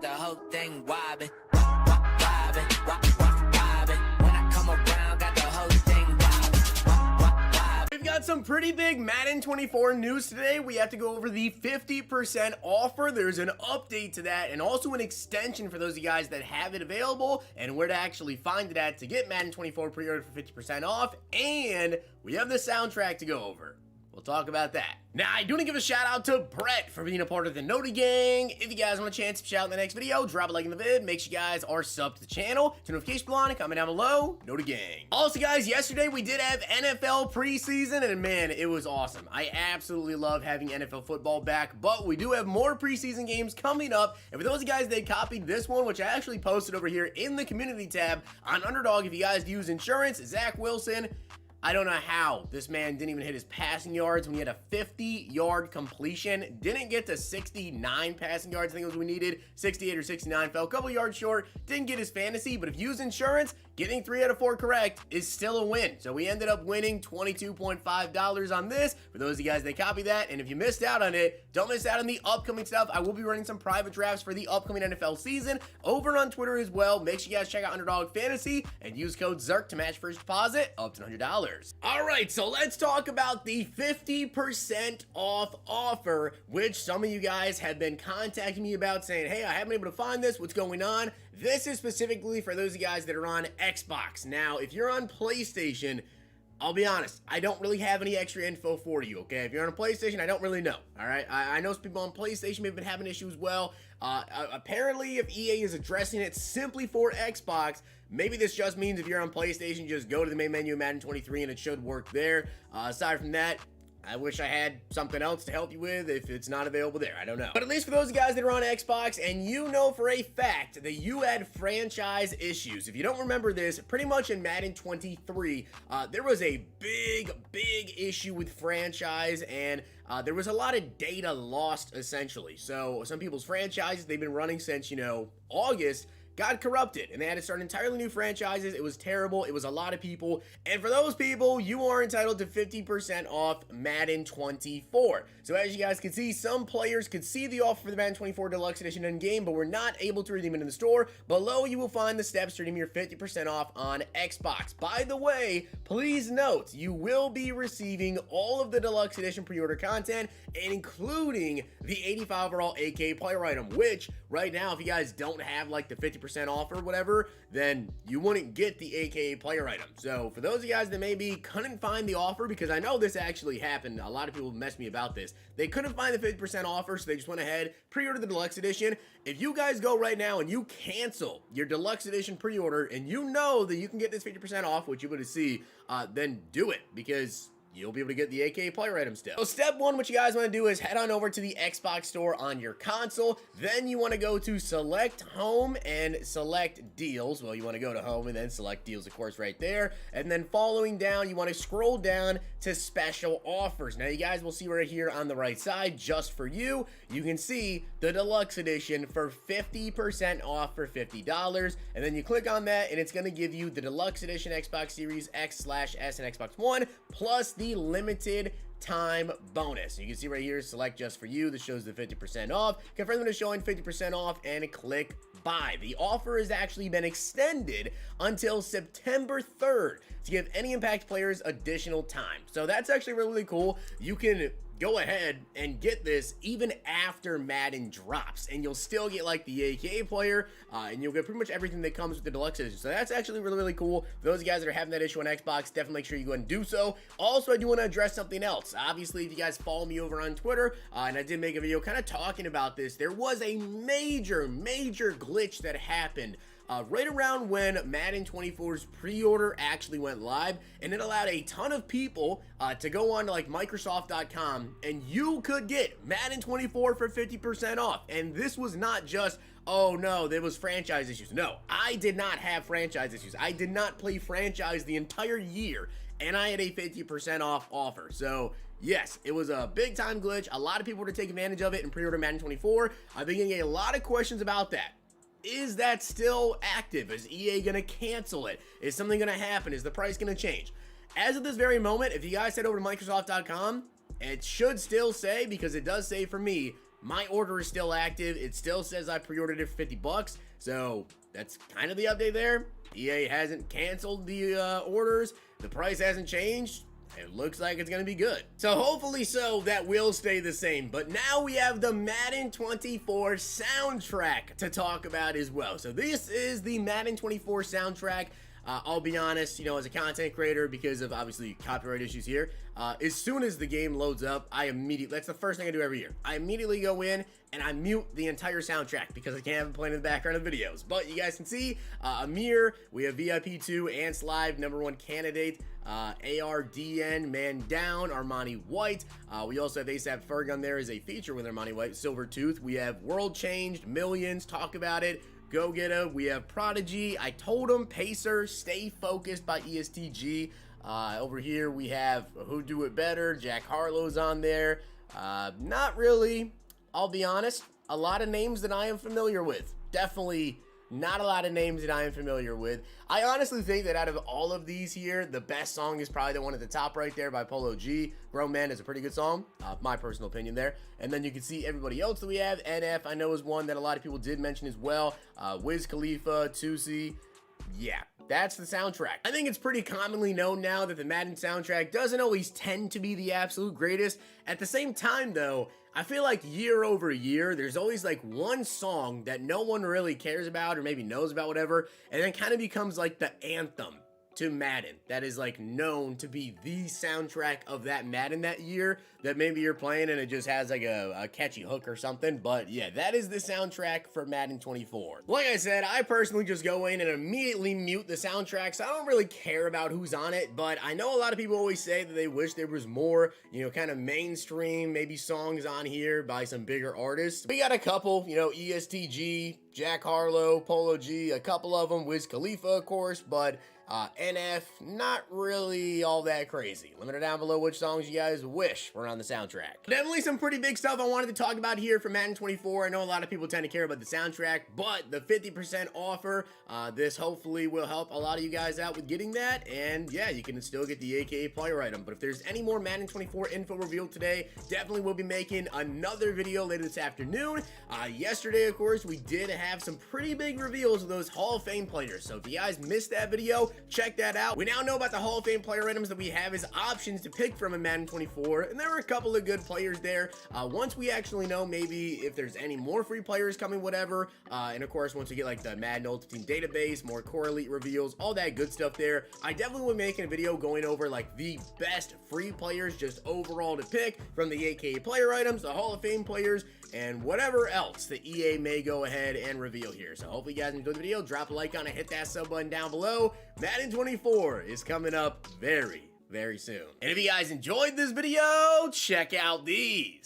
the whole thing wobbin', wobbin', wobbin'. When I come around, got the whole thing wobbin'. We've got some pretty big Madden 24 news today. We have to go over the 50% offer. There's an update to that and also an extension for those of you guys that have it available and where to actually find it at to get Madden 24 pre-order for 50% off. And we have the soundtrack to go over. We'll talk about that. Now, I do want to give a shout out to Brett for being a part of the Noti Gang. If you guys want a chance to shout out in the next video, drop a like in the vid. Make sure you guys are subbed to the channel. Turn notification bell on and comment down below. Noti Gang. Also, guys, yesterday we did have NFL preseason, and man, it was awesome. I absolutely love having NFL football back, but we do have more preseason games coming up. And for those of you guys that copied this one, which I actually posted over here in the community tab on Underdog, if you guys use insurance, Zach Wilson, I don't know how this man didn't even hit his passing yards when he had a 50-yard completion. Didn't get to 69 passing yards. I think it was what we needed. 68 or 69. Fell a couple yards short. Didn't get his fantasy, but if you use insurance, getting 3 out of 4 correct is still a win. So we ended up winning $22.5 on this. For those of you guys that copy that, and if you missed out on it, don't miss out on the upcoming stuff. I will be running some private drafts for the upcoming NFL season over on Twitter as well. Make sure you guys check out Underdog Fantasy and use code ZIRK to match first deposit up to $100. All right, so let's talk about the 50% off offer, which some of you guys have been contacting me about saying, hey, I haven't been able to find this. What's going on? This is specifically for those of you guys that are on Xbox. Now, if you're on PlayStation, I'll be honest, I don't really have any extra info for you, okay? If you're on a PlayStation, I don't really know, all right? I know some people on PlayStation may have been having issues well. Apparently, if EA is addressing it simply for Xbox, maybe this just means if you're on PlayStation, just go to the main menu of Madden 23 and it should work there. Aside from that, I wish I had something else to help you with if it's not available there. I don't know. But at least for those guys that are on Xbox and you know for a fact that you had franchise issues. If you don't remember this, pretty much in Madden 23, there was a big issue with franchise and there was a lot of data lost essentially. So some people's franchises they've been running since, you know, August, got corrupted and they had to start entirely new franchises. It was terrible. It was a lot of people. And for those people, you are entitled to 50% off Madden 24. So as you guys can see, some players could see the offer for the Madden 24 Deluxe Edition in game, but were not able to redeem it in the store. Below, you will find the steps to redeem your 50% off on Xbox. By the way, please note, you will be receiving all of the Deluxe Edition pre-order content, including the 85 overall AK player item, which right now, if you guys don't have like the 50% off or whatever, then you wouldn't get the AKA player item. So for those of you guys that maybe couldn't find the offer, because I know this actually happened, a lot of people messed me about this. They couldn't find the 50% offer, so they just went ahead, pre-ordered the Deluxe Edition. If you guys go right now and you cancel your Deluxe Edition pre-order and you know that you can get this 50% off, which you would see, then do it, because you'll be able to get the AK player item still. So step one, what you guys want to do is head on over to the Xbox store on your console. Then you want to go to select home and select deals. Well, you want to go to home and then select deals, of course, right there. And then following down, you want to scroll down to special offers. Now you guys will see right here on the right side, just for you, you can see the Deluxe Edition for 50% off for $50. And then you click on that and it's going to give you the Deluxe Edition Xbox Series X/S and Xbox One, plus the limited time bonus. You can see right here, select just for you. This shows the 50% off. Confirm that it's showing 50% off and click buy. The offer has actually been extended until September 3rd to give any Impact players additional time. So that's actually really cool. You can go ahead and get this even after Madden drops, and you'll still get like the AKA player, and you'll get pretty much everything that comes with the Deluxe Edition. So that's actually really cool. For those guys that are having that issue on Xbox, definitely make sure you go ahead and do so. Also, I do want to address something else. Obviously, if you guys follow me over on Twitter, and I did make a video kind of talking about this, there was a major glitch that happened right around when Madden 24's pre-order actually went live, and it allowed a ton of people to go on to like Microsoft.com, and you could get Madden 24 for 50% off. And this was not just, oh no, there was franchise issues. No, I did not have franchise issues. I did not play franchise the entire year, and I had a 50% off offer. So yes, it was a big time glitch. A lot of people were to take advantage of it and pre-order Madden 24. I've been getting a lot of questions about that. Is that still active? Is EA gonna cancel it? Is something gonna happen? Is the price gonna change? As of this very moment, if you guys head over to Microsoft.com, it should still say, because it does say for me, My order is still active. It still says I pre-ordered it for 50 bucks. So that's kind of the update there. EA hasn't canceled the orders. The price hasn't changed. It looks like it's going to be good. So hopefully that will stay the same. But now we have the Madden 24 soundtrack to talk about as well. So this is the Madden 24 soundtrack. I'll be honest, as a content creator, because of obviously copyright issues here, as soon as the game loads up, that's the first thing I do every year. I immediately go in and I mute the entire soundtrack because I can't have it playing in the background of videos. But you guys can see, Amir, we have VIP2, Ants Live, #1 candidate, ARDN, Man Down, Armani White. We also have ASAP Ferg on there as a feature with Armani White, Silver Tooth. We have World Changed, Millions, Talk About It, Go Get 'Em. We have Prodigy, I Told 'Em, Pacer, Stay Focused by ESTG. Over here we have Who Do It Better, Jack Harlow's on there. Not really, I'll be honest, a lot of names that I am familiar with. Definitely not a lot of names that I am familiar with. I honestly think that out of all of these here, the best song is probably the one at the top right there by Polo G. Grown Man is a pretty good song, my personal opinion there. And then you can see everybody else that we have. NF, I know, is one that a lot of people did mention as well. Wiz Khalifa, Tusi. Yeah, that's the soundtrack. I think it's pretty commonly known now that the Madden soundtrack doesn't always tend to be the absolute greatest. At the same time, though, I feel like year over year, there's always like one song that no one really cares about or maybe knows about, whatever, and then kind of becomes like the anthem to Madden that is like known to be the soundtrack of that Madden that year, that maybe you're playing and it just has like a catchy hook or something. But yeah, that is the soundtrack for Madden 24. Like I said, I personally just go in and immediately mute the soundtrack, so I don't really care about who's on it. But I know a lot of people always say that they wish there was more, kind of mainstream, maybe songs on here by some bigger artists. We got a couple, ESTG, Jack Harlow, Polo G, a couple of them, Wiz Khalifa, of course, but NF, not really all that crazy. Let me know down below which songs you guys wish were on the soundtrack. Definitely some pretty big stuff I wanted to talk about here for Madden 24. I know a lot of people tend to care about the soundtrack, but the 50% offer, this hopefully will help a lot of you guys out with getting that. And yeah, you can still get the AKA player item. But if there's any more Madden 24 info revealed today, definitely will be making another video later this afternoon. Yesterday, of course, we did have some pretty big reveals of those Hall of Fame players. So if you guys missed that video, check that out. We now know about the Hall of Fame player items that we have as options to pick from in Madden 24, and there were a couple of good players there. Once we actually know maybe if there's any more free players coming, whatever, and of course once we get like the Madden Ultimate Team database, more core elite reveals, all that good stuff there, I definitely will be making a video going over like the best free players just overall to pick from the AKA player items, the Hall of Fame players, and whatever else the EA may go ahead and reveal here. So hopefully you guys enjoyed the video. Drop a like on it, hit that sub button down below. Madden 24 is coming up very, very soon. And if you guys enjoyed this video, check out these.